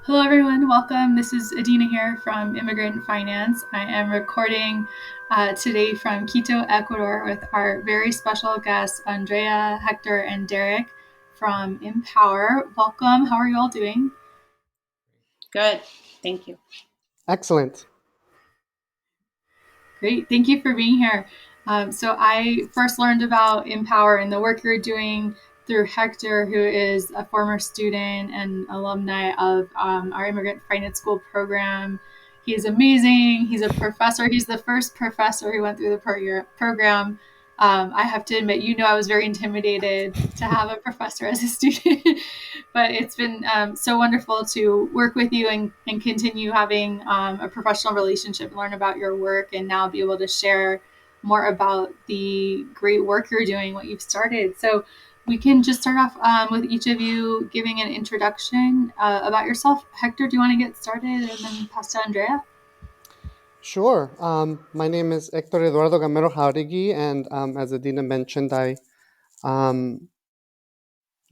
Hello, everyone. Welcome. This is Adina here from Immigrant Finance. I am recording today from Quito, Ecuador, with our very special guests, Andrea, Hector, and Derick from ImmPower. Welcome. How are you all doing? Good. Thank you. Excellent. Great. Thank you for being here. So I first learned about ImmPower and the work you're doing through Hector, who is a former student and alumni of our Immigrant Finance School program. He's amazing. He's a professor. He's the first professor who went through the program. I have to admit, I was very intimidated to have a professor as a student, but it's been so wonderful to work with you and continue having a professional relationship, learn about your work, and now be able to share more about the great work you're doing, what you've started. So we can just start off with each of you giving an introduction about yourself. Hector, do you want to get started and then pass to Andrea? Sure. My name is Hector Eduardo Gamero Jauregui, and as Adina mentioned, I um,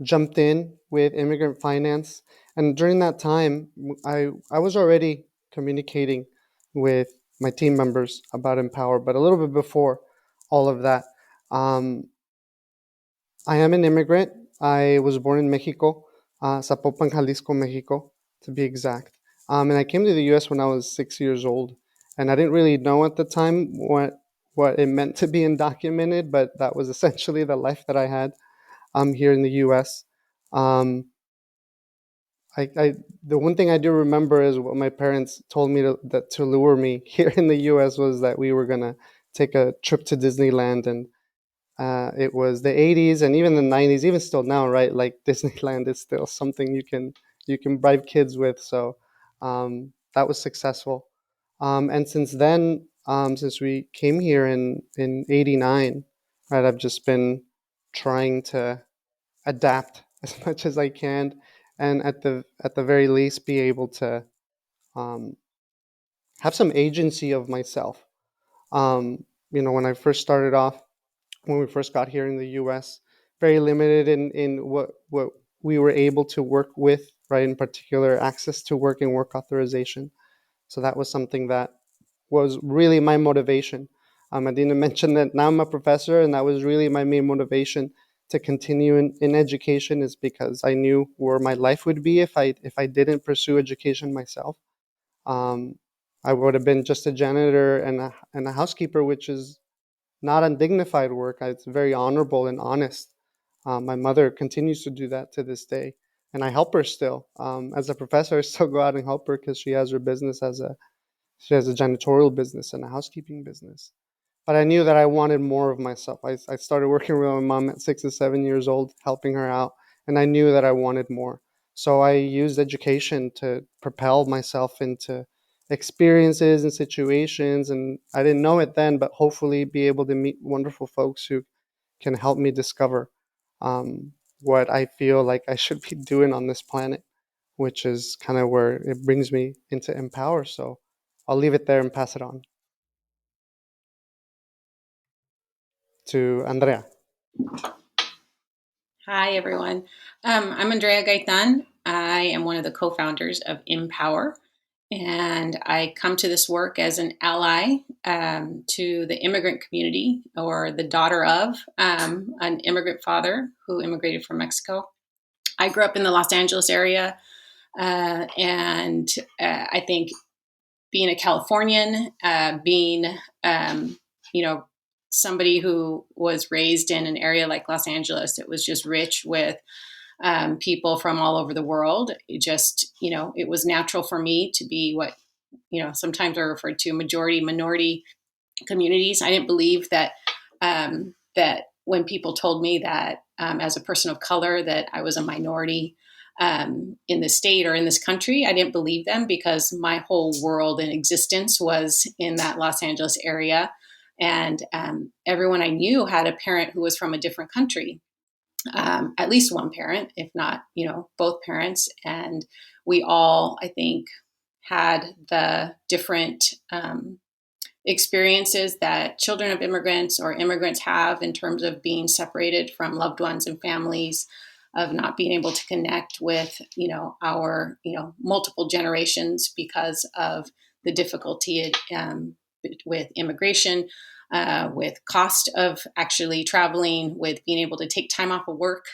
jumped in with immigrant finance. And during that time, I was already communicating with my team members about Empower, but a little bit before all of that. Um, I am an immigrant. I was born in Mexico, Zapopan, Jalisco, Mexico, to be exact. And I came to the U.S. when I was 6 years old, and I didn't really know at the time what it meant to be undocumented, but that was essentially the life that I had here in the U.S. Um, I the one thing I do remember is what my parents told me to lure me here in the U.S. was that we were gonna take a trip to Disneyland, and it was the 80s and even the 90s, even still now, right? Like Disneyland is still something you can bribe kids with. So that was successful. And since then, since we came here in '89, right, I've just been trying to adapt as much as I can, and at the very least, be able to um, have some agency of myself. When I first started off, when we first got here in the U.S. Very limited in what we were able to work with, right? In particular, access to work and work authorization. So that was something that was really my motivation. I didn't mention that now I'm a professor, and that was really my main motivation to continue in education, is because I knew where my life would be if I didn't pursue education myself. Um, I would have been just a janitor and a housekeeper, which is not undignified work. It's very honorable and honest. My mother continues to do that to this day, and I help her still. As a professor, I still go out and help her because she has a janitorial business and a housekeeping business. But I knew that I wanted more of myself. I started working with my mom at 6 or 7 years old, helping her out, and I knew that I wanted more. So I used education to propel myself into experiences and situations, and I didn't know it then, but hopefully be able to meet wonderful folks who can help me discover what I feel like I should be doing on this planet, which is kind of where it brings me into Empower. So I'll leave it there and pass it on to Andrea. Hi, everyone. I'm Andrea Gaytan. I am one of the co-founders of ImmPower, and I come to this work as an ally to the immigrant community, or the daughter of an immigrant father who immigrated from Mexico. I grew up in the Los Angeles area, and I think being a Californian, being you know somebody who was raised in an area like Los Angeles, it was just rich with people from all over the world. It just it was natural for me to be what sometimes are referred to majority minority communities. I didn't believe that when people told me that as a person of color that I was a minority in the state or in this country, I didn't believe them because my whole world and existence was in that Los Angeles area. And everyone I knew had a parent who was from a different country, at least one parent, if not, both parents. And we all, I think, had the different experiences that children of immigrants or immigrants have in terms of being separated from loved ones and families. of not being able to connect with, our, multiple generations because of the difficulty with immigration, with cost of actually traveling, with being able to take time off of work,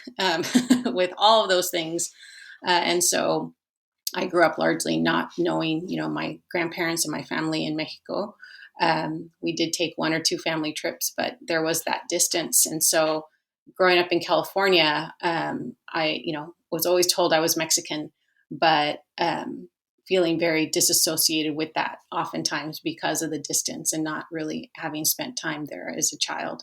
with all of those things. And so I grew up largely not knowing, my grandparents and my family in Mexico. We did take one or two family trips, but there was that distance. And so growing up in California, I, was always told I was Mexican, but feeling very disassociated with that oftentimes because of the distance and not really having spent time there as a child.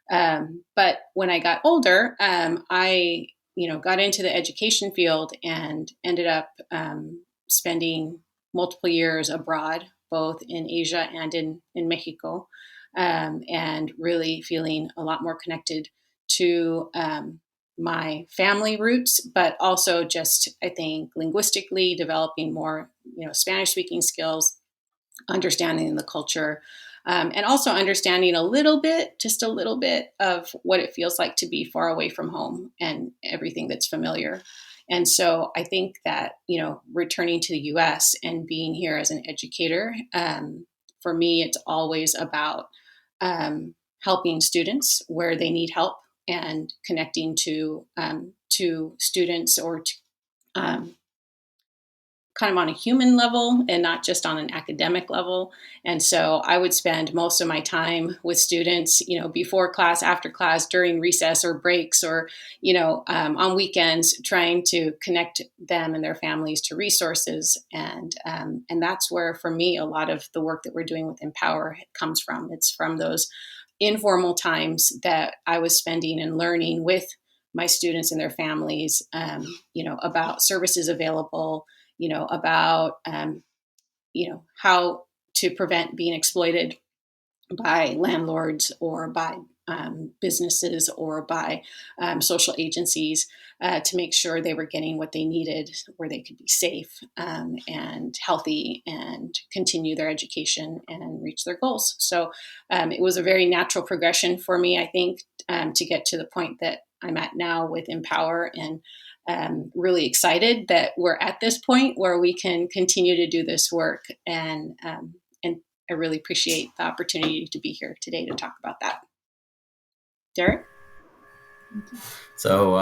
But when I got older, I got into the education field and ended up spending multiple years abroad, both in Asia and in Mexico, and really feeling a lot more connected to my family roots, but also just, I think, linguistically developing more, Spanish speaking skills, understanding the culture, and also understanding just a little bit of what it feels like to be far away from home and everything that's familiar. And so I think that, returning to the US and being here as an educator, for me, it's always about helping students where they need help and connecting to students or to, kind of on a human level and not just on an academic level. And so I would spend most of my time with students, before class, after class, during recess or breaks, or, on weekends, trying to connect them and their families to resources. And that's where, for me, a lot of the work that we're doing with ImmPower comes from. It's from those informal times that I was spending and learning with my students and their families, about services available, about, how to prevent being exploited by landlords or by businesses or by social agencies, to make sure they were getting what they needed, where they could be safe and healthy and continue their education and reach their goals. So it was a very natural progression for me, I think, to get to the point that I'm at now with ImmPower, and really excited that we're at this point where we can continue to do this work. And I really appreciate the opportunity to be here today to talk about that. Derick? So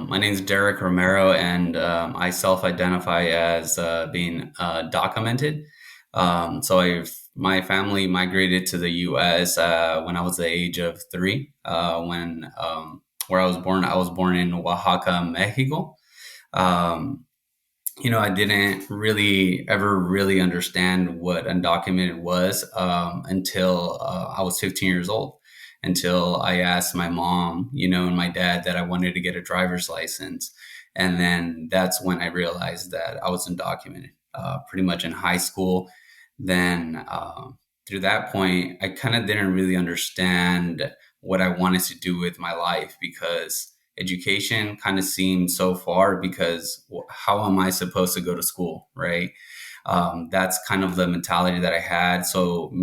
my name is Derick Romero, and I self-identify as being documented. My family migrated to the U.S. When I was the age of 3. Where I was born, I was born in Oaxaca, Mexico. I didn't ever really understand what undocumented was until I was 15 years old. Until I asked my mom, and my dad that I wanted to get a driver's license. And then that's when I realized that I was undocumented, pretty much in high school. Then through that point, I kind of didn't really understand what I wanted to do with my life, because education kind of seemed so far, because how am I supposed to go to school, right? That's kind of the mentality that I had. So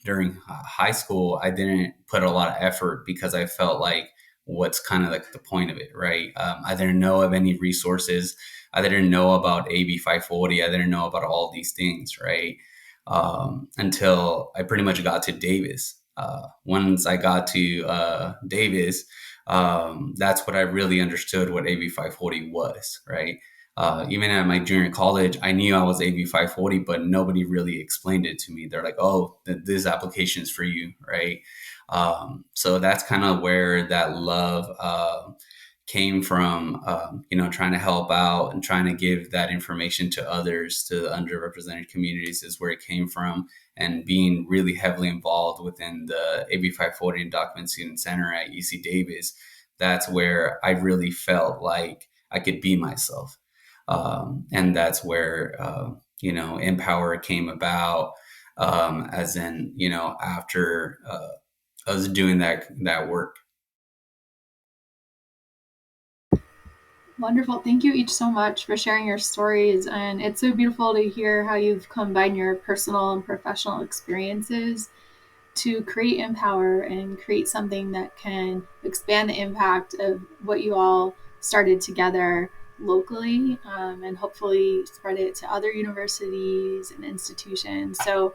during high school, I didn't put a lot of effort, because I felt like, what's kind of like the point of it, right? I didn't know of any resources. I didn't know about AB 540. I didn't know about all these things, right? Until I pretty much got to Davis. Once I got to Davis, that's what I really understood what AB 540 was, right? Even at my junior college, I knew I was AB 540, but nobody really explained it to me. They're like, oh, this application is for you, right? So that's kind of where that love came from, trying to help out and trying to give that information to others, to the underrepresented communities, is where it came from. And being really heavily involved within the AB 540 and Document Student Center at UC Davis, that's where I really felt like I could be myself. And that's where, ImmPower came about, as in, after us doing that work. Wonderful. Thank you each so much for sharing your stories. And it's so beautiful to hear how you've combined your personal and professional experiences to create ImmPower and create something that can expand the impact of what you all started together locally, and hopefully spread it to other universities and institutions. So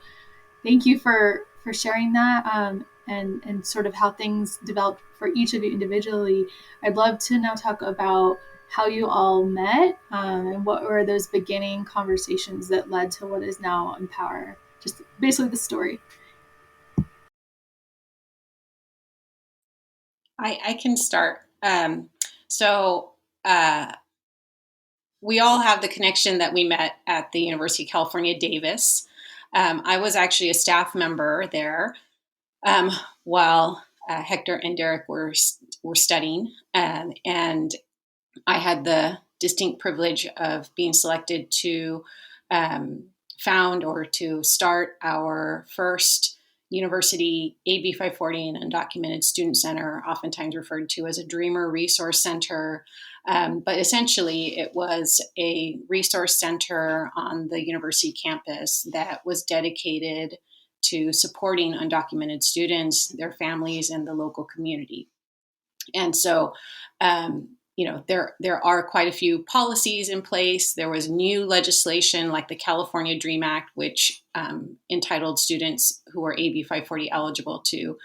thank you for sharing that, and sort of how things developed for each of you individually. I'd love to now talk about how you all met, and what were those beginning conversations that led to what is now ImmPower. Just basically the story. I can start. So we all have the connection that we met at the University of California, Davis. I was actually a staff member there, while Hector and Derick were studying, and I had the distinct privilege of being selected to found or to start our first university AB 540 and undocumented student center, oftentimes referred to as a Dreamer Resource Center. But essentially, it was a resource center on the university campus that was dedicated to supporting undocumented students, their families, and the local community. And so, there are quite a few policies in place. There was new legislation like the California Dream Act, which entitled students who are AB 540 eligible to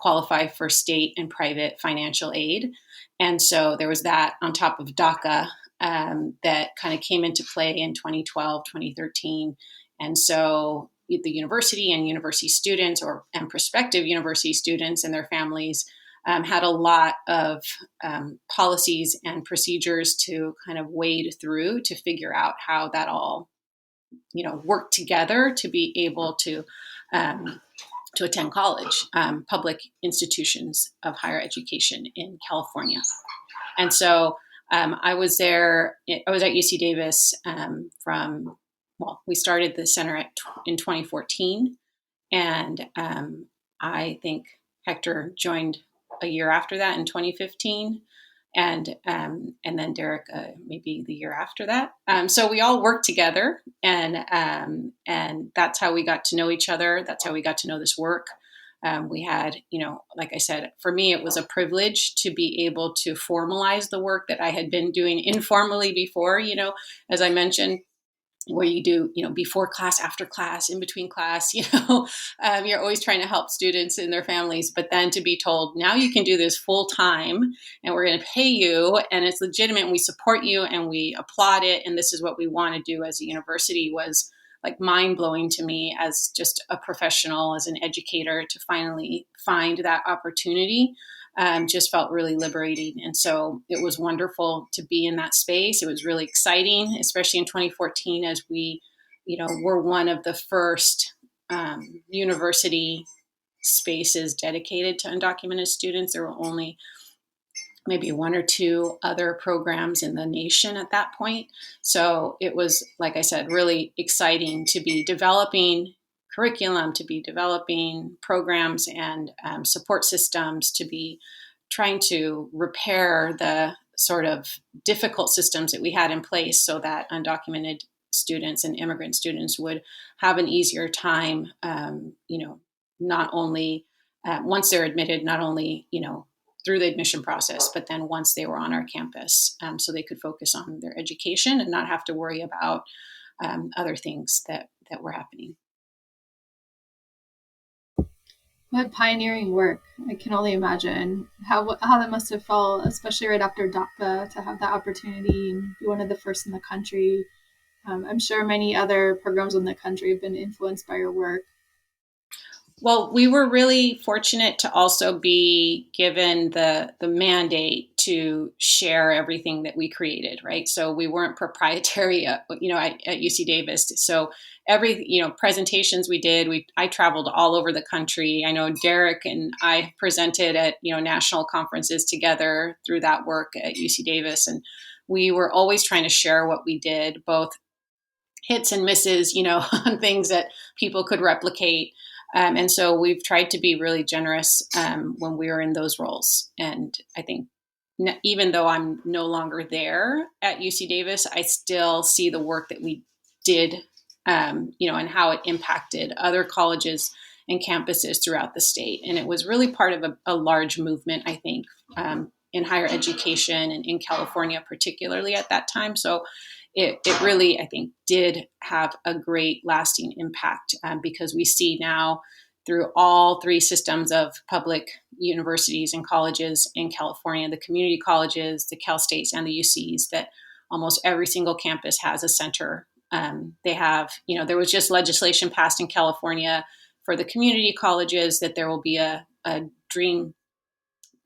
qualify for state and private financial aid. And so there was that on top of DACA, that kind of came into play in 2012, 2013. And so the university and university students and prospective university students and their families had a lot of policies and procedures to kind of wade through to figure out how that all, worked together to be able to attend college, public institutions of higher education in California. And so I was there. I was at UC Davis we started the center in 2014, and I think Hector joined a year after that in 2015, and then Derick maybe the year after that. So we all worked together, and that's how we got to know each other. That's how we got to know this work. We had, like I said, for me, it was a privilege to be able to formalize the work that I had been doing informally before, as I mentioned, where you do, before class, after class, in between class, you're always trying to help students and their families. But then to be told, now you can do this full time and we're going to pay you and it's legitimate and we support you and we applaud it. And this is what we want to do as a university was like mind blowing to me as just a professional, as an educator, to finally find that opportunity. Just felt really liberating. And so it was wonderful to be in that space. It was really exciting, especially in 2014, as we, were one of the first university spaces dedicated to undocumented students. There were only maybe one or two other programs in the nation at that point. So it was, like I said, really exciting to be developing curriculum, to be developing programs and support systems, to be trying to repair the sort of difficult systems that we had in place so that undocumented students and immigrant students would have an easier time, not only once they're admitted, not only, through the admission process, but then once they were on our campus, so they could focus on their education and not have to worry about other things that were happening. What pioneering work! I can only imagine how that must have felt, especially right after DACA, to have that opportunity and be one of the first in the country. I'm sure many other programs in the country have been influenced by your work. Well, we were really fortunate to also be given the mandate to share everything that we created, right? So we weren't proprietary, at UC Davis. So every, presentations we did, I traveled all over the country. I know Derick and I presented at, national conferences together through that work at UC Davis. And we were always trying to share what we did, both hits and misses, on things that people could replicate. And so we've tried to be really generous when we were in those roles. And I think even though I'm no longer there at UC Davis, I still see the work that we did, and how it impacted other colleges and campuses throughout the state. And it was really part of a large movement, I think, in higher education and in California, particularly at that time. So it really, I think, did have a great lasting impact because we see now through all three systems of public universities and colleges in California, the community colleges, the Cal States, and the UCs, that almost every single campus has a center. They have, there was just legislation passed in California for the community colleges that there will be a dream,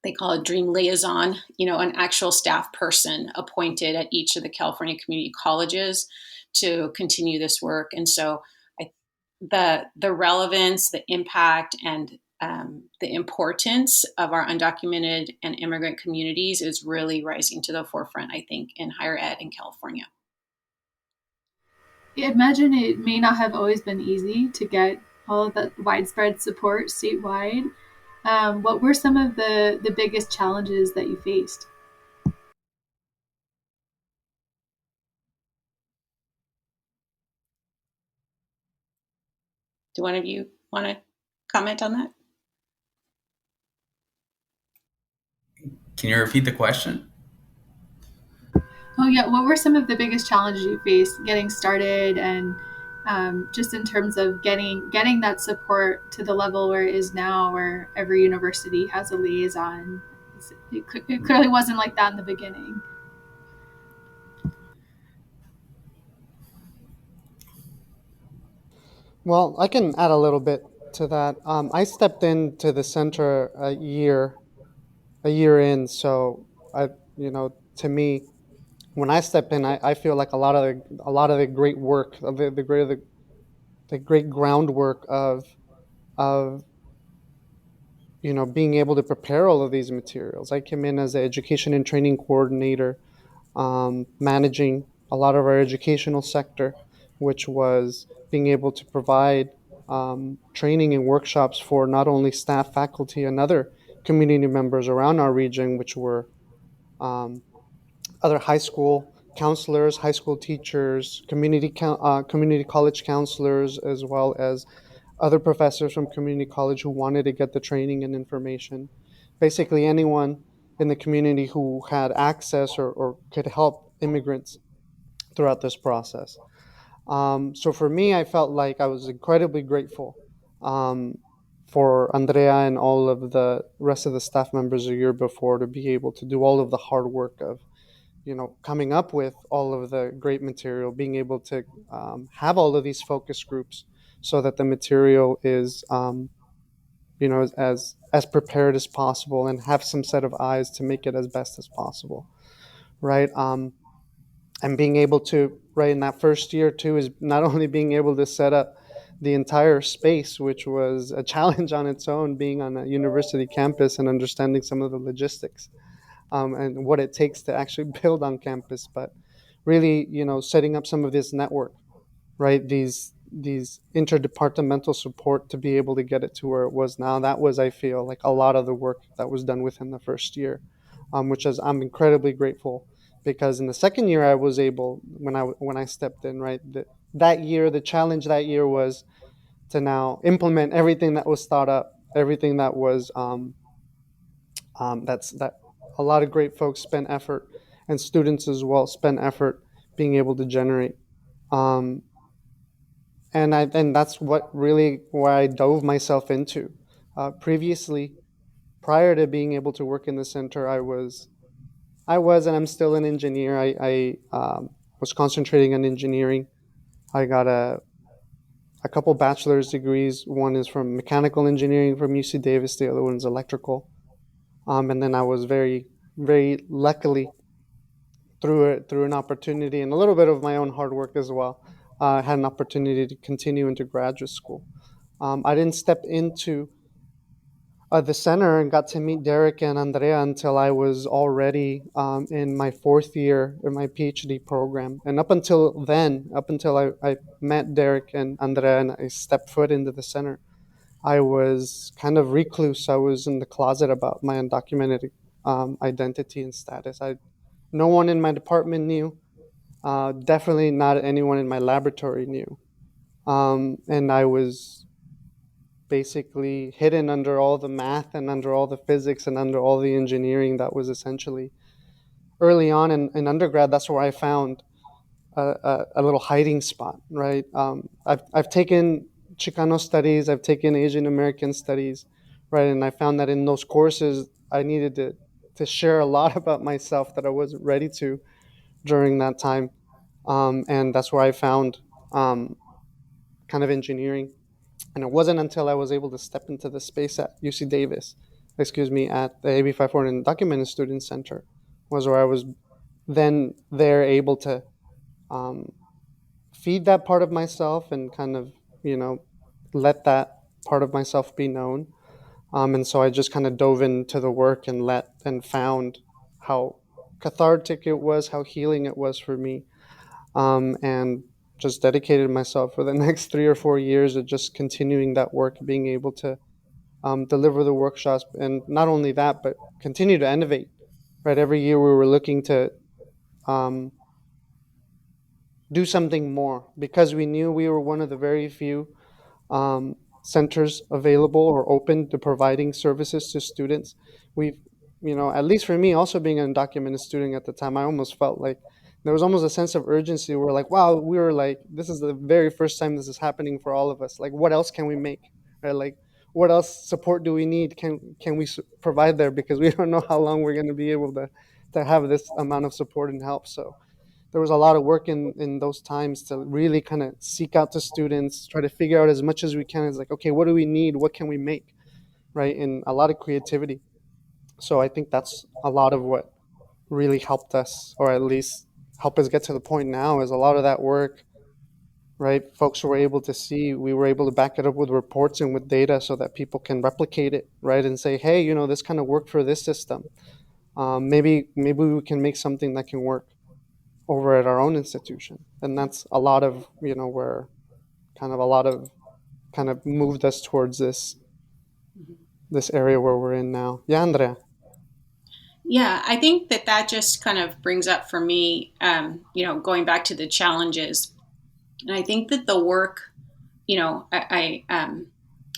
they call it dream liaison, an actual staff person appointed at each of the California community colleges to continue this work. And so I, the relevance, the impact, and the importance of our undocumented and immigrant communities is really rising to the forefront, I think, in higher ed in California. I imagine it may not have always been easy to get all of that widespread support statewide. What were some of the biggest challenges that you faced? Do one of you want to comment on that? Can you repeat the question? Oh yeah, what were some of the biggest challenges you faced getting started, and just in terms of getting that support to the level where it is now, where every university has a liaison? It clearly wasn't like that in the beginning. Well, I can add a little bit to that. I stepped into the center a year in, so to me, when I step in, I feel like a lot of the great work, of the great groundwork of being able to prepare all of these materials. I came in as an education and training coordinator, managing a lot of our educational sector, which was being able to provide training and workshops for not only staff, faculty, and other community members around our region, which were um, other high school counselors, high school teachers, community college counselors, as well as other professors from community college who wanted to get the training and information. Basically, anyone in the community who had access or could help immigrants throughout this process. So for me, I felt like I was incredibly grateful um, for Andrea and all of the rest of the staff members a year before to be able to do all of the hard work of coming up with all of the great material, being able to have all of these focus groups so that the material is as prepared as possible and have some set of eyes to make it as best as possible, right? And being able to, right, in that first year too, is not only being able to set up the entire space, which was a challenge on its own, being on a university campus and understanding some of the logistics and what it takes to actually build on campus, but really, setting up some of this network, right? These interdepartmental support to be able to get it to where it was now. That was, I feel, like a lot of the work that was done within the first year, which is I'm incredibly grateful because in the second year I was able when I stepped in, right. That year, the challenge that year was to now implement everything that was thought up, everything that was that a lot of great folks spent effort, and students as well spent effort being able to generate. Um, and that's what really where I dove myself into. Previously, prior to being able to work in the center, I was and I'm still an engineer. I was concentrating on engineering. I got a couple bachelor's degrees. One is from mechanical engineering from UC Davis. The other one's electrical. And then I was very, very luckily through an opportunity and a little bit of my own hard work as well, had an opportunity to continue into graduate school. I didn't step into the center and got to meet Derick and Andrea until I was already in my fourth year in my PhD program. And up until then, up until I met Derick and Andrea and I stepped foot into the center, I was kind of recluse. I was in the closet about my undocumented identity and status. No one in my department knew. Definitely not anyone in my laboratory knew. And I was basically hidden under all the math and under all the physics and under all the engineering that was essentially early on in undergrad. That's where I found a little hiding spot, right? I've taken Chicano studies, I've taken Asian American studies, right? And I found that in those courses, I needed to share a lot about myself that I wasn't ready to during that time. And that's where I found kind of engineering. And it wasn't until I was able to step into the space at UC Davis, excuse me, at the AB 540 Undocumented Student Center, was where I was then there able to um, feed that part of myself and kind of, let that part of myself be known. And so I just kind of dove into the work and found how cathartic it was, how healing it was for me, and just dedicated myself for the next 3 or 4 years of just continuing that work, being able to deliver the workshops, and not only that, but continue to innovate. Right, every year we were looking to um, do something more because we knew we were one of the very few centers available or open to providing services to students. We've, at least for me, also being an undocumented student at the time, I almost felt like there was almost a sense of urgency. We're like, wow, we were like, this is the very first time this is happening for all of us. Like, what else can we make? Right? Like, what else support do we need? Can we provide there? Because we don't know how long we're going to be able to have this amount of support and help. So there was a lot of work in those times to really kind of seek out the students, try to figure out as much as we can. It's like, okay, what do we need? What can we make? Right. And a lot of creativity. So I think that's a lot of what really helped us, or at least help us get to the point now, is a lot of that work, right? Folks were able to see, we were able to back it up with reports and with data so that people can replicate it, right? And say, hey, this kind of worked for this system. Maybe we can make something that can work over at our own institution. And that's a lot of, where kind of a lot of kind of moved us towards this area where we're in now. Yeah, Andrea. Yeah, I think that just kind of brings up for me, going back to the challenges. And I think that the work, I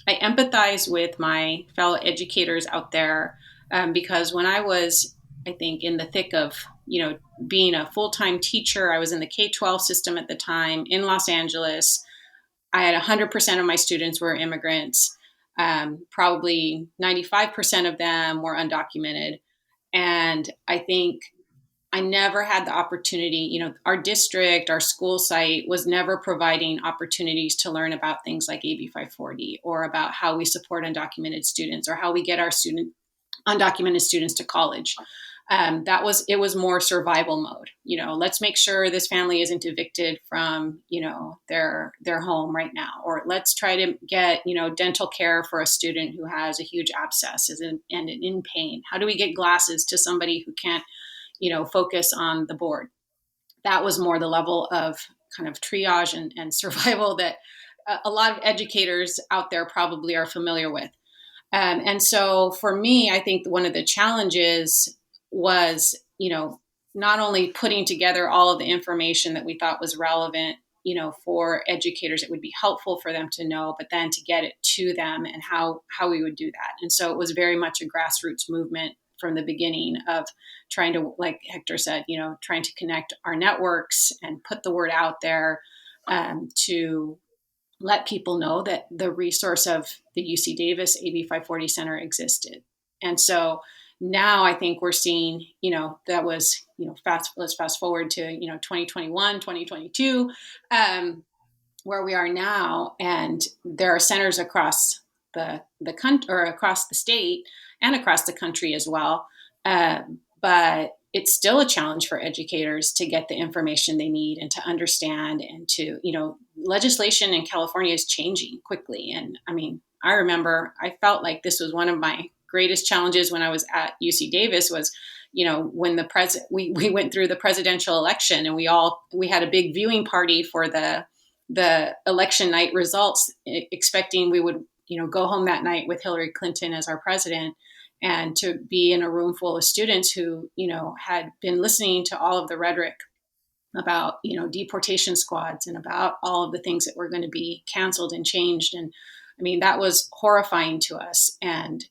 empathize with my fellow educators out there, because when I was, I think, in the thick of, being a full time teacher, I was in the K-12 system at the time in Los Angeles. I had 100% of my students were immigrants. Probably 95% of them were undocumented. And I think I never had the opportunity, our district, our school site was never providing opportunities to learn about things like AB 540 or about how we support undocumented students or how we get our undocumented students to college. It was more survival mode. Let's make sure this family isn't evicted from, their home right now, or let's try to get, dental care for a student who has a huge abscess and in pain. How do we get glasses to somebody who can't, focus on the board? That was more the level of kind of triage and survival that a lot of educators out there probably are familiar with. And so for me, I think one of the challenges was, not only putting together all of the information that we thought was relevant, for educators, it would be helpful for them to know, but then to get it to them and how we would do that. And so it was very much a grassroots movement from the beginning of trying to, like Hector said, trying to connect our networks and put the word out there, to let people know that the resource of the UC Davis AB 540 Center existed. And so now I think we're seeing, that was, let's fast forward to, 2021, 2022, where we are now. And there are centers across the country, or across the state and across the country as well. But it's still a challenge for educators to get the information they need and to understand, and to, legislation in California is changing quickly. And I mean, I remember I felt like this was one of my greatest challenges when I was at UC Davis was, when we went through the presidential election, and we had a big viewing party for the election night results, expecting we would, go home that night with Hillary Clinton as our president, and to be in a room full of students who, had been listening to all of the rhetoric about, deportation squads and about all of the things that were going to be canceled and changed. And I mean, that was horrifying to us, and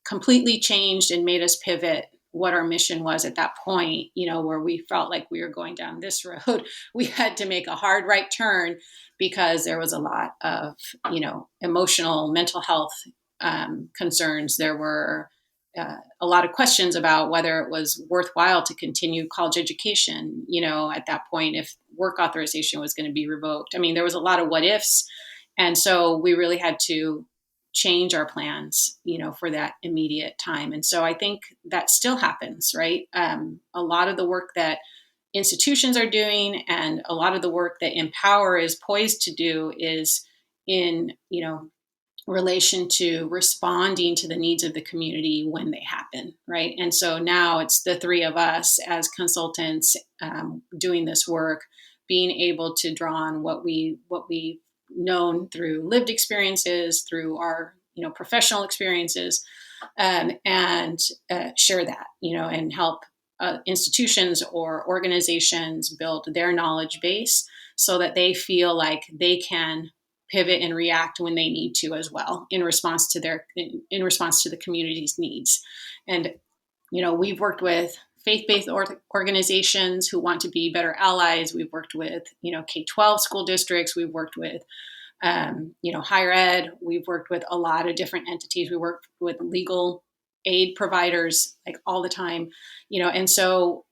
completely changed and made us pivot what our mission was at that point, where we felt like we were going down this road. We had to make a hard right turn because there was a lot of, emotional, mental health concerns. There were a lot of questions about whether it was worthwhile to continue college education, at that point, if work authorization was going to be revoked. I mean, there was a lot of what ifs. And so we really had to change our plans, for that immediate time. And so I think that still happens, right? A lot of the work that institutions are doing and a lot of the work that ImmPower is poised to do is in, relation to responding to the needs of the community when they happen, right? And so now it's the three of us as consultants doing this work, being able to draw on what we've known through lived experiences, through our professional experiences, and share that, and help institutions or organizations build their knowledge base so that they feel like they can pivot and react when they need to as well in response to the community's needs. And we've worked with faith-based organizations who want to be better allies. We've worked with K-12 school districts. We've worked with higher ed. We've worked with a lot of different entities. We work with legal aid providers like all the time, and so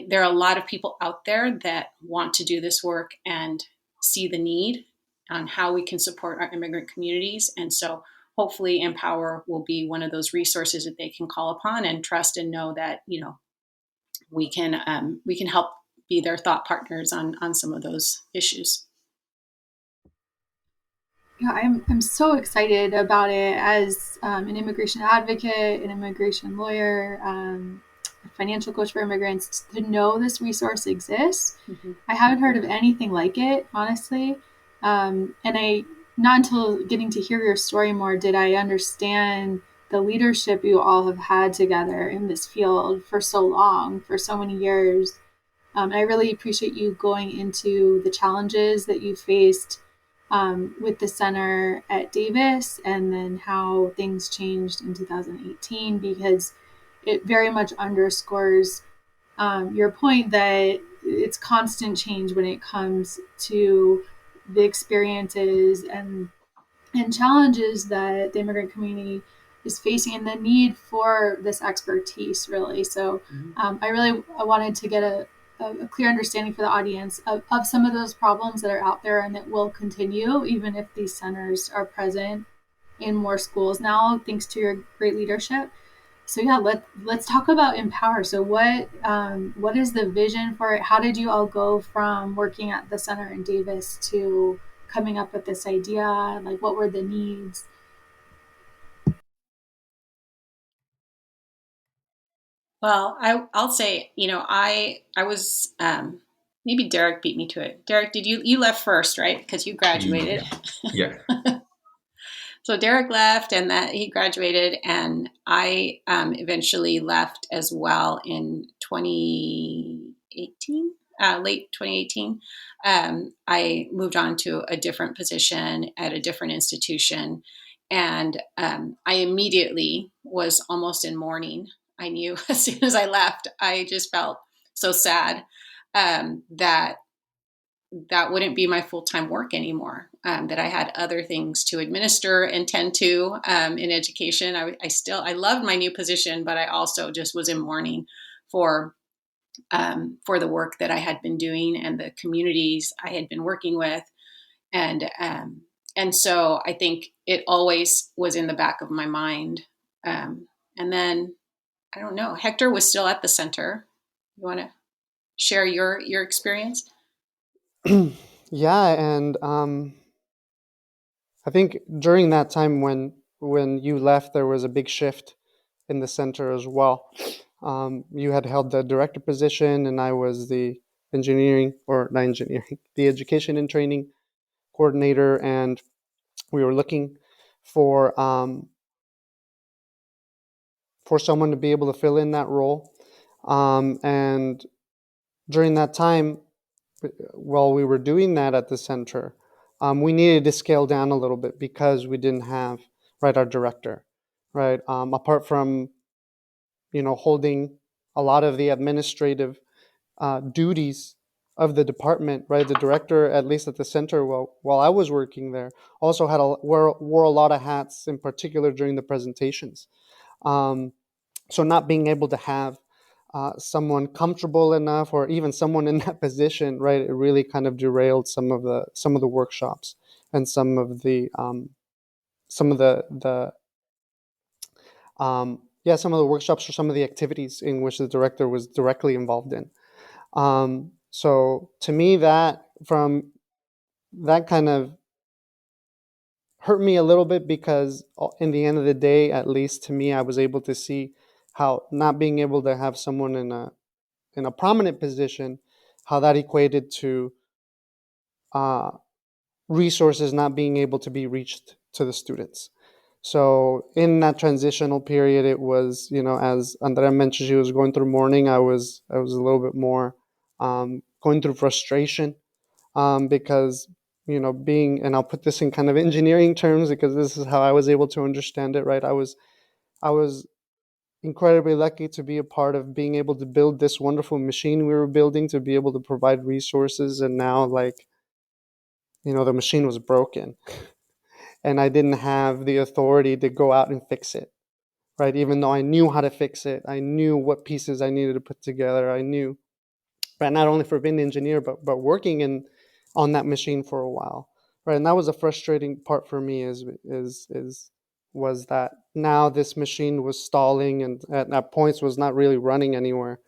there are a lot of people out there that want to do this work and see the need on how we can support our immigrant communities. And so hopefully ImmPower will be one of those resources that they can call upon and trust and know that, we can help be their thought partners on some of those issues. Yeah, I'm so excited about it as an immigration advocate, an immigration lawyer, a financial coach for immigrants, to know this resource exists. Mm-hmm. I haven't heard of anything like it, honestly. And not until getting to hear your story more did I understand the leadership you all have had together in this field for so long, for so many years. I really appreciate you going into the challenges that you faced with the center at Davis, and then how things changed in 2018, because it very much underscores your point that it's constant change when it comes to the experiences and challenges that the immigrant community is facing, and the need for this expertise, really. So I wanted to get a clear understanding for the audience of some of those problems that are out there and that will continue even if these centers are present in more schools now, thanks to your great leadership. So yeah, let's talk about ImmPower. So what is the vision for it? How did you all go from working at the center in Davis to coming up with this idea? Like, what were the needs? Well, I'll say, I was, maybe Derick beat me to it. Derick, you left first, right? Because you graduated. Yeah. So Derick left, and that he graduated, and I eventually left as well in 2018, late 2018. I moved on to a different position at a different institution, and I immediately was almost in mourning. I knew as soon as I left, I just felt so sad that wouldn't be my full-time work anymore, that I had other things to administer and tend to in education. I loved my new position, but I also just was in mourning for the work that I had been doing and the communities I had been working with. And so I think it always was in the back of my mind. And then, I don't know, Hector was still at the center. You want to share your experience? Yeah, and I think during that time when you left, there was a big shift in the center as well. You had held the director position, and I was the the education and training coordinator, and we were looking for someone to be able to fill in that role. And during that time, while we were doing that at the center, we needed to scale down a little bit because we didn't have, right, our director, right. Apart from, holding a lot of the administrative duties of the department, right? The director, at least at the center, while I was working there, also wore a lot of hats, in particular during the presentations. Um, so not being able to have someone comfortable enough, or even someone in that position, right? It really kind of derailed some of the workshops and some of the some of the workshops or some of the activities in which the director was directly involved in. So to me, that kind of hurt me a little bit, because in the end of the day, at least to me, I was able to see how not being able to have someone in a prominent position, how that equated to uh, resources not being able to be reached to the students. So in that transitional period, it was, as Andrea mentioned, she was going through mourning. I was a little bit more going through frustration, because being, and I'll put this in kind of engineering terms because this is how I was able to understand it, right? I was incredibly lucky to be a part of being able to build this wonderful machine we were building, to be able to provide resources, and now, like, the machine was broken, and I didn't have the authority to go out and fix it, right? Even though I knew how to fix it, I knew what pieces I needed to put together. I knew, right, not only for being an engineer, but working on that machine for a while, right? And that was a frustrating part for me, was that now this machine was stalling, and at points was not really running anywhere,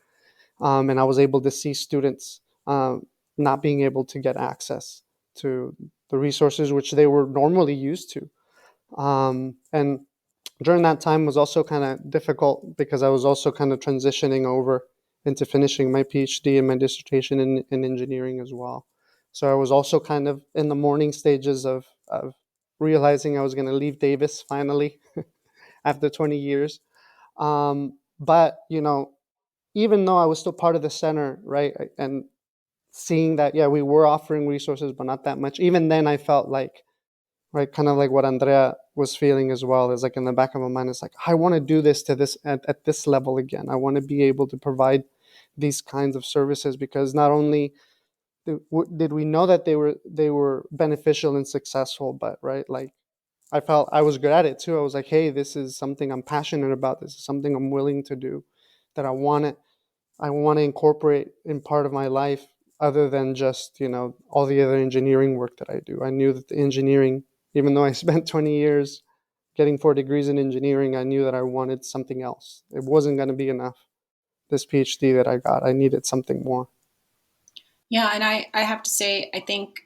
and I was able to see students not being able to get access to the resources which they were normally used to, and during that time was also kind of difficult because I was also kind of transitioning over into finishing my PhD and my dissertation in engineering as well. So I was also kind of in the morning stages of realizing I was going to leave Davis finally after 20 years. But, even though I was still part of the center, right, and seeing that, yeah, we were offering resources, but not that much, even then I felt like, right, kind of like what Andrea was feeling as well, is like in the back of my mind, it's like, I want to do this to this at this level again. I want to be able to provide these kinds of services, because not only did we know that they were beneficial and successful, but, right, like, I felt I was good at it too. I was like, hey, this is something I'm passionate about. This is something I'm willing to do, that I want to incorporate in part of my life, other than just, all the other engineering work that I do. I knew that the engineering, even though I spent 20 years getting 4 degrees in engineering, I knew that I wanted something else. It wasn't going to be enough. This PhD that I got, I needed something more. Yeah, and I have to say, I think,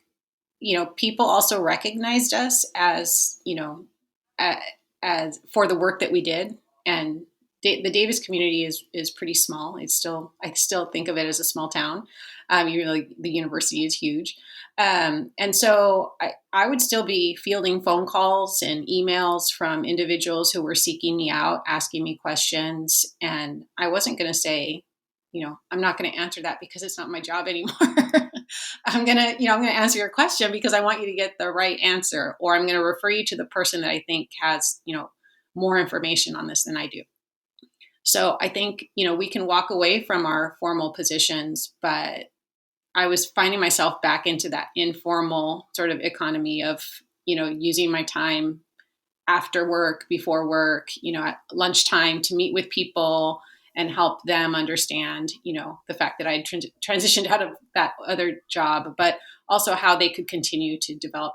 people also recognized us as, uh, as for the work that we did. And the Davis community is pretty small. I still think of it as a small town. The university is huge. And so I would still be fielding phone calls and emails from individuals who were seeking me out, asking me questions. And I wasn't going to say, I'm not going to answer that because it's not my job anymore. I'm going to answer your question because I want you to get the right answer, or I'm going to refer you to the person that I think has, more information on this than I do. So I think, we can walk away from our formal positions, but I was finding myself back into that informal sort of economy of, using my time after work, before work, at lunchtime to meet with people and help them understand, the fact that I had transitioned out of that other job, but also how they could continue to develop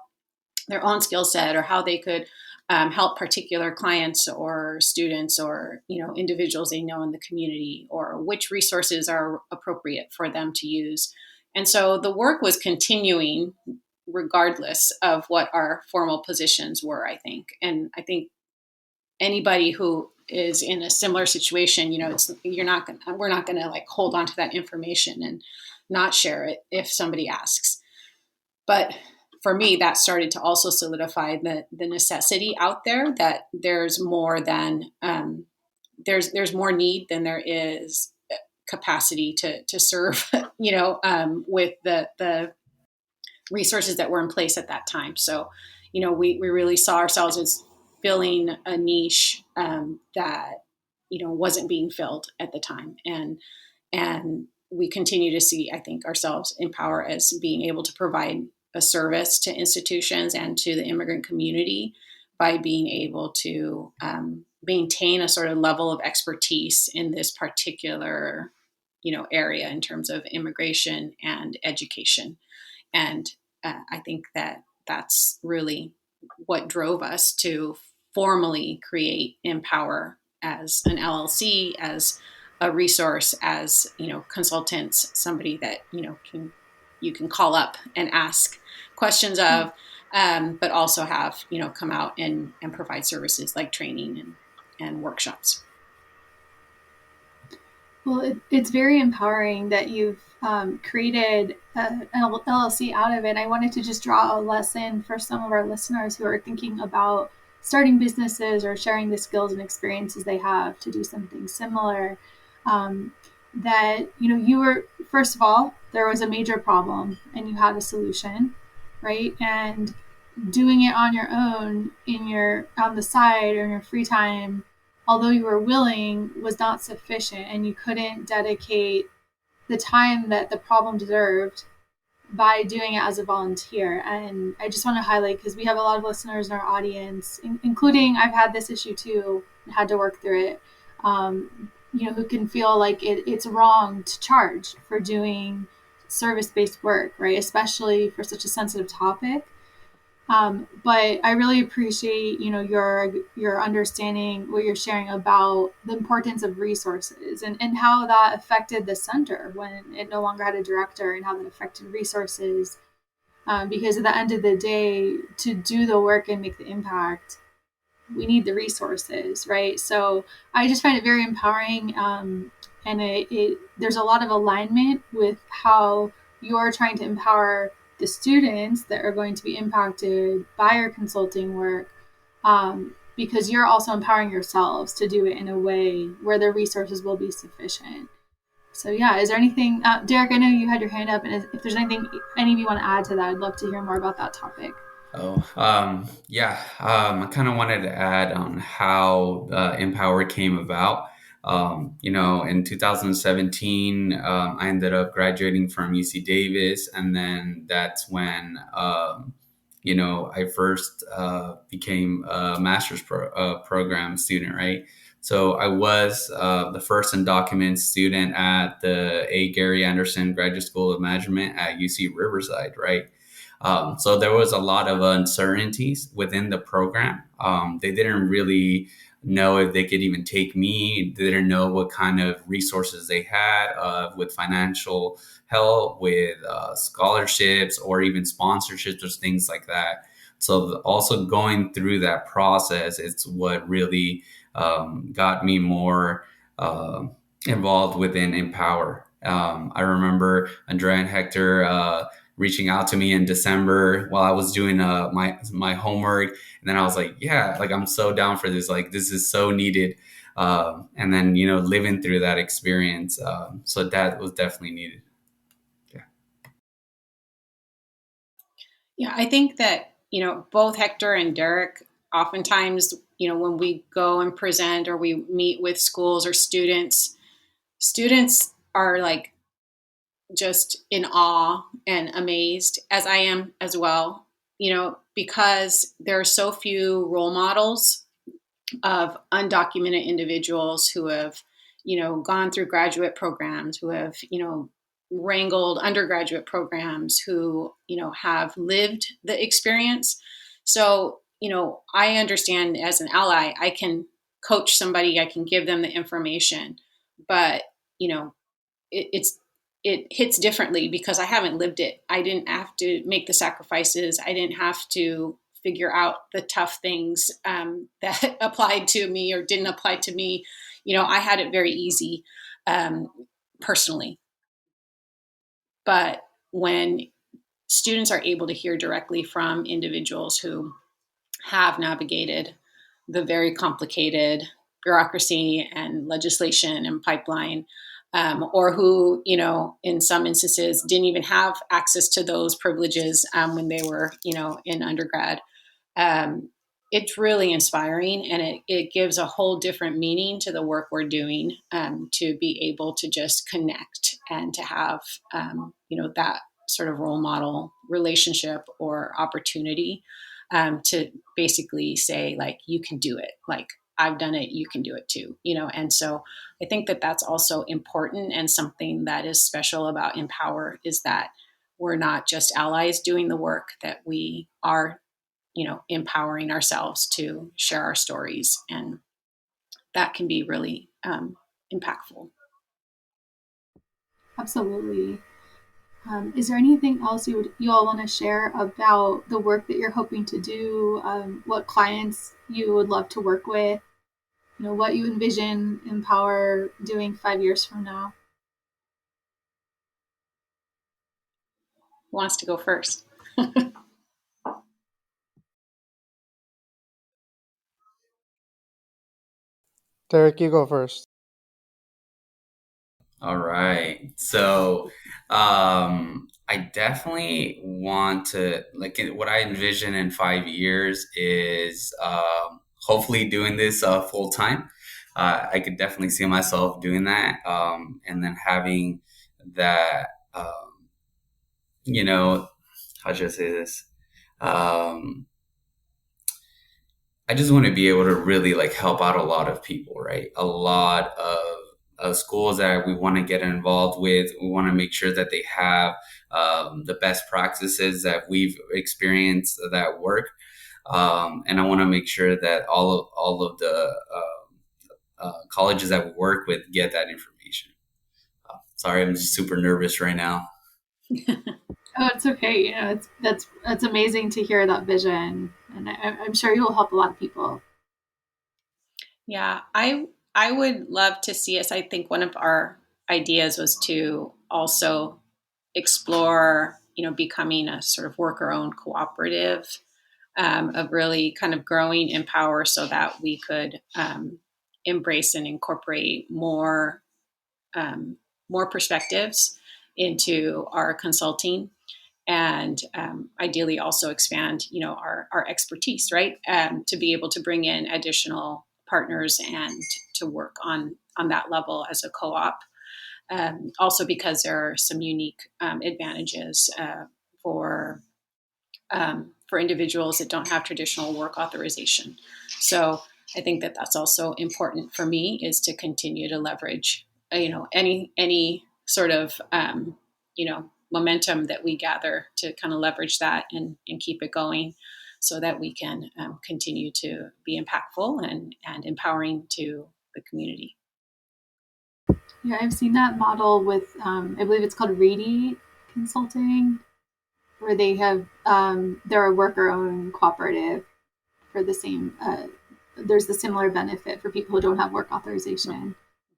their own skill set, or how they could help particular clients or students, or individuals they know in the community, or which resources are appropriate for them to use. And so the work was continuing regardless of what our formal positions were, I think. And I think anybody who is in a similar situation, we're not going to like hold on to that information and not share it if somebody asks. But for me, that started to also solidify the necessity out there that there's more than there's more need than there is capacity to serve. With the resources that were in place at that time. So, we really saw ourselves as filling a niche that, wasn't being filled at the time. And we continue to see, I think, ourselves ImmPower as being able to provide a service to institutions and to the immigrant community by being able to maintain a sort of level of expertise in this particular, area in terms of immigration and education. And I think that that's really what drove us to formally create ImmPower as an LLC, as a resource, as consultants, somebody that you can call up and ask questions of, but also have come out and provide services like training and workshops. Well, it's very empowering that you've created an LLC out of it. I wanted to just draw a lesson for some of our listeners who are thinking about starting businesses or sharing the skills and experiences they have to do something similar. That you were, first of all, there was a major problem and you had a solution, right? And doing it on your own on the side or in your free time, although you were willing, was not sufficient, and you couldn't dedicate the time that the problem deserved by doing it as a volunteer. And I just want to highlight, because we have a lot of listeners in our audience, including I've had this issue too and had to work through it, who can feel like it's wrong to charge for doing service-based work, right? Especially for such a sensitive topic. But I really appreciate, your understanding, what you're sharing about the importance of resources and how that affected the center when it no longer had a director, and how that affected resources. Because at the end of the day, to do the work and make the impact, we need the resources, right? So I just find it very empowering. And there's a lot of alignment with how you're trying to empower the students that are going to be impacted by your consulting work, because you're also empowering yourselves to do it in a way where the resources will be sufficient. So yeah, is there anything, Derick, I know you had your hand up, and if there's anything any of you want to add to that, I'd love to hear more about that topic. Yeah. I kind of wanted to add on how ImmPower came about. In 2017, I ended up graduating from UC Davis, and then that's when, I first became a master's program student, right? So I was the first undocumented student at the A. Gary Anderson Graduate School of Management at UC Riverside, right? So there was a lot of uncertainties within the program. They didn't really know if they could even take me. They didn't know what kind of resources they had with financial help, with scholarships, or even sponsorships or things like that. So also going through that process, it's what really got me more involved within ImmPower. I remember Andrea and Hector reaching out to me in December while I was doing my homework, and then I was like, yeah, like I'm so down for this. Like this is so needed. And then living through that experience, so that was definitely needed. Yeah, I think that both Hector and Derick, oftentimes when we go and present or we meet with schools or students are like just in awe and amazed, as I am as well, because there are so few role models of undocumented individuals who have, gone through graduate programs, who have, wrangled undergraduate programs, who, have lived the experience. So, I understand as an ally, I can coach somebody, I can give them the information, but, it hits differently because I haven't lived it. I didn't have to make the sacrifices. I didn't have to figure out the tough things that applied to me or didn't apply to me. I had it very easy personally. But when students are able to hear directly from individuals who have navigated the very complicated bureaucracy and legislation and pipeline or who, in some instances didn't even have access to those privileges when they were, in undergrad. It's really inspiring, and it gives a whole different meaning to the work we're doing, to be able to just connect and to have, that sort of role model relationship or opportunity, to basically say, like, you can do it. Like, I've done it, you can do it too, And so I think that that's also important, and something that is special about ImmPower is that we're not just allies doing the work, that we are, empowering ourselves to share our stories, and that can be really impactful. Absolutely. Is there anything else you all want to share about the work that you're hoping to do? What clients you would love to work with? What you envision ImmPower doing 5 years from now? Who wants to go first? Derick, you go first. All right. So, I definitely want to, like, what I envision in 5 years is hopefully doing this full time. I could definitely see myself doing that, and then having that, you know, how should I say this? Um, I just want to be able to really like help out a lot of people, right? A lot of schools that we want to get involved with. We want to make sure that they have the best practices that we've experienced that work, and I want to make sure that all of the colleges that we work with get that information. Sorry, I'm just super nervous right now. Oh, it's okay. That's amazing to hear that vision, and I'm sure you will help a lot of people. Yeah, I would love to see us. I think one of our ideas was to also explore, becoming a sort of worker-owned cooperative, of really kind of growing ImmPower so that we could embrace and incorporate more perspectives into our consulting, and ideally also expand, our expertise, right? To be able to bring in additional partners and to work on that level as a co-op. Also because there are some unique advantages for individuals that don't have traditional work authorization. So I think that that's also important for me, is to continue to leverage, any sort of, momentum that we gather, to kind of leverage that and keep it going, so that we can continue to be impactful and empowering to the community. Yeah, I've seen that model with, I believe it's called Reedy Consulting, where they have, they're a worker-owned cooperative for the same. There's the similar benefit for people who don't have work authorization.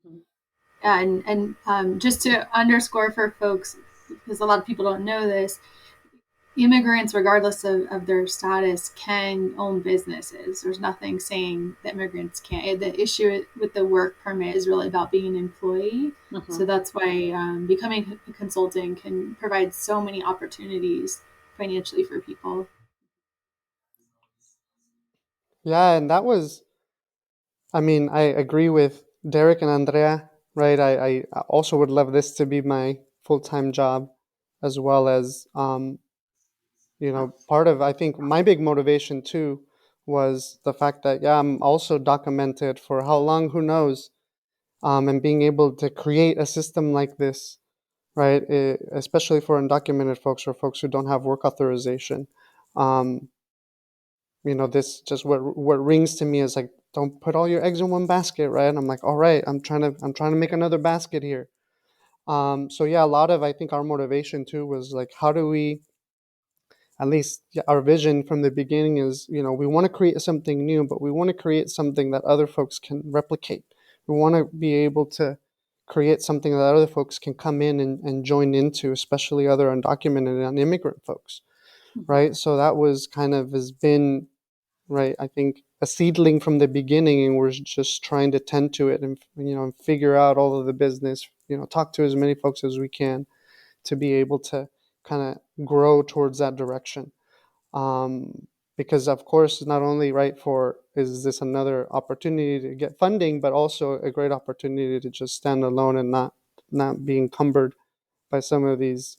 Mm-hmm. And just to underscore for folks, because a lot of people don't know this, immigrants, regardless of their status, can own businesses. There's nothing saying that immigrants can't. The issue with the work permit is really about being an employee. Mm-hmm. So that's why becoming a consultant can provide so many opportunities financially for people. Yeah, and that was, I mean, I agree with Derick and Andrea, right? I also would love this to be my full-time job, as well as, part of, I think my big motivation too was the fact that, yeah, I'm also documented for how long, who knows, and being able to create a system like this, right? Especially for undocumented folks or folks who don't have work authorization. Um, this just what rings to me is like, don't put all your eggs in one basket, right? And I'm like, all right, I'm trying to make another basket here. So yeah, a lot of, I think, our motivation too was like, how do we, at least, yeah, our vision from the beginning is, we want to create something new, but we want to create something that other folks can replicate. We want to be able to create something that other folks can come in and join into, especially other undocumented and immigrant folks, right? So that was kind of has been, right, I think, a seedling from the beginning, and we're just trying to tend to it and, and figure out all of the business talk to as many folks as we can to be able to kind of grow towards that direction. Because of course, not only is this another opportunity to get funding, but also a great opportunity to just stand alone and not be encumbered by some of these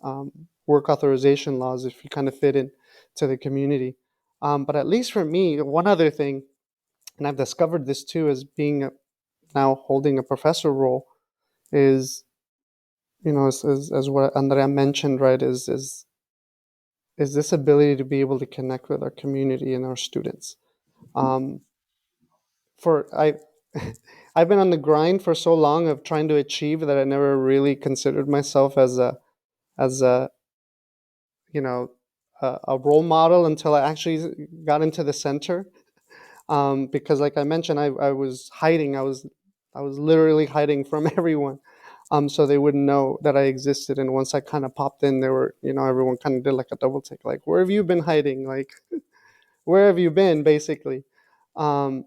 work authorization laws if you kind of fit in to the community. But at least for me, one other thing, and I've discovered this too, as being now holding a professor role, is as what Andrea mentioned, right, is this ability to be able to connect with our community and our students. Um, for I, I've been on the grind for so long of trying to achieve that I never really considered myself as a you know a role model until I actually got into the center. Because, like I mentioned, I was hiding. I was literally hiding from everyone. So they wouldn't know that I existed. And once I kind of popped in, they were, everyone kind of did like a double take, like, where have you been hiding? Like, where have you been, basically? Um,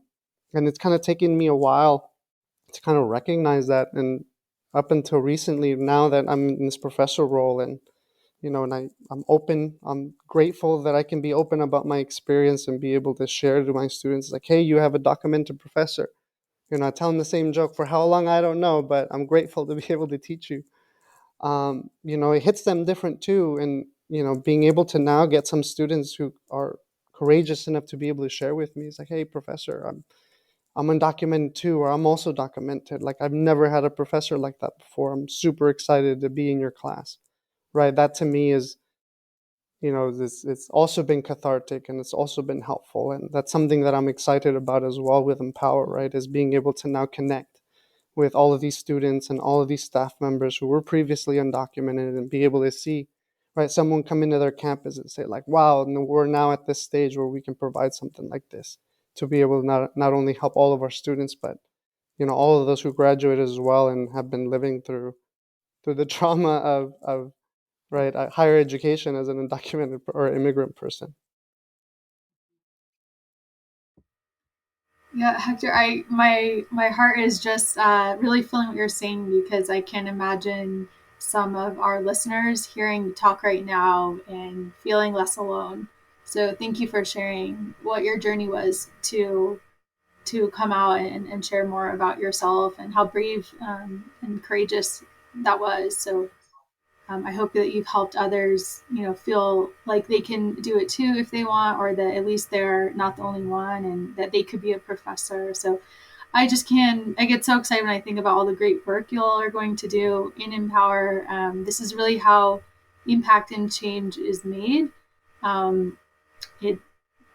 and it's kind of taken me a while to kind of recognize that. And up until recently, now that I'm in this professor role, and I'm open. I'm grateful that I can be open about my experience and be able to share to my students, like, hey, you have a documented professor. I tell them the same joke for how long, I don't know, but I'm grateful to be able to teach you. It hits them different too. And, being able to now get some students who are courageous enough to be able to share with me, it's like, hey, professor, I'm undocumented too, or I'm also documented. Like, I've never had a professor like that before. I'm super excited to be in your class. Right. That to me is, it's also been cathartic, and it's also been helpful. And that's something that I'm excited about as well with ImmPower, right? Is being able to now connect with all of these students and all of these staff members who were previously undocumented, and be able to see, right, someone come into their campus and say, like, wow, we're now at this stage where we can provide something like this to be able to not only help all of our students, but, all of those who graduated as well and have been living through the trauma of right, higher education as an undocumented or immigrant person. Yeah, Hector, my heart is just really feeling what you're saying, because I can imagine some of our listeners hearing you talk right now and feeling less alone. So thank you for sharing what your journey was to come out and share more about yourself, and how brave and courageous that was. So I hope that you've helped others, feel like they can do it too if they want, or that at least they're not the only one, and that they could be a professor. So I get so excited when I think about all the great work you all are going to do in ImmPower. This is really how impact and change is made. It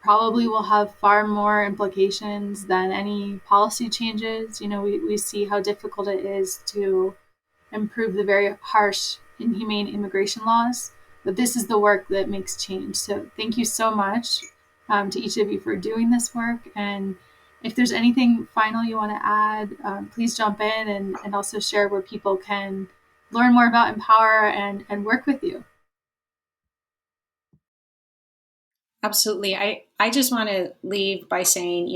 probably will have far more implications than any policy changes. We see how difficult it is to improve the very harsh, inhumane immigration laws. But this is the work that makes change. So thank you so much to each of you for doing this work. And if there's anything final you want to add, please jump in and also share where people can learn more about ImmPower and work with you. Absolutely. I just want to leave by saying,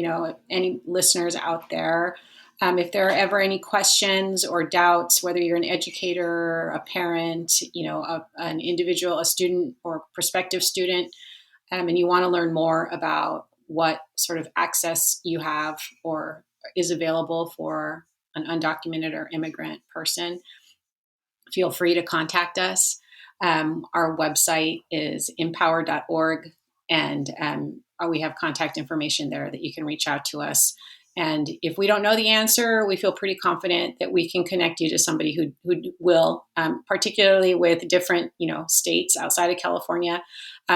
any listeners out there, if there are ever any questions or doubts, whether you're an educator, a parent, an individual, a student or prospective student, and you want to learn more about what sort of access you have or is available for an undocumented or immigrant person, feel free to contact us. Our website is impower.org, and we have contact information there that you can reach out to us. And if we don't know the answer, we feel pretty confident that we can connect you to somebody who will, particularly with different, states outside of California.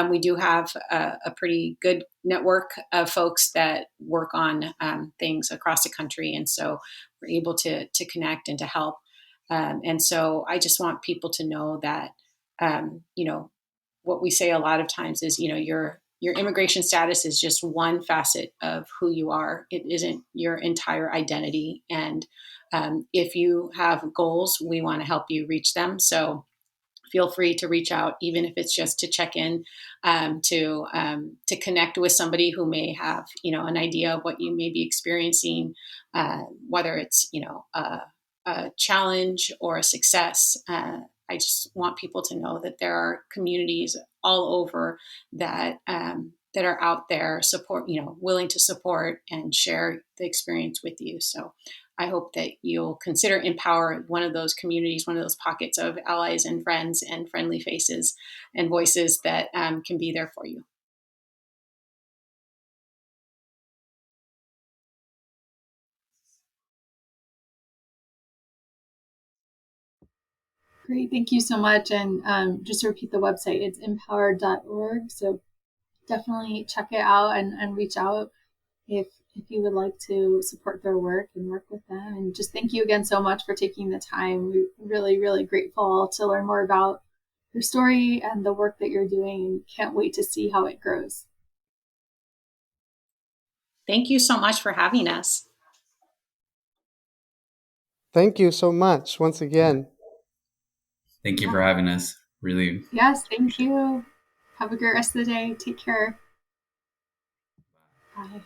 We do have a pretty good network of folks that work on things across the country. And so we're able to connect and to help. And so I just want people to know that, what we say a lot of times is, your immigration status is just one facet of who you are. It isn't your entire identity. And if you have goals, we want to help you reach them. So feel free to reach out, even if it's just to check in, to connect with somebody who may have, an idea of what you may be experiencing, whether it's, a a challenge or a success. I just want people to know that there are communities all over that that are out there willing to support and share the experience with you. So I hope that you'll consider ImmPower one of those communities, one of those pockets of allies and friends and friendly faces and voices that can be there for you. Great, thank you so much. And just to repeat the website, it's impower.org. So definitely check it out and reach out if you would like to support their work and work with them. And just thank you again so much for taking the time. We're really, really grateful to learn more about your story and the work that you're doing, and can't wait to see how it grows. Thank you so much for having us. Thank you so much once again. Thank you Yeah. for having us. Really. Yes, thank you. Have a great rest of the day. Take care. Bye.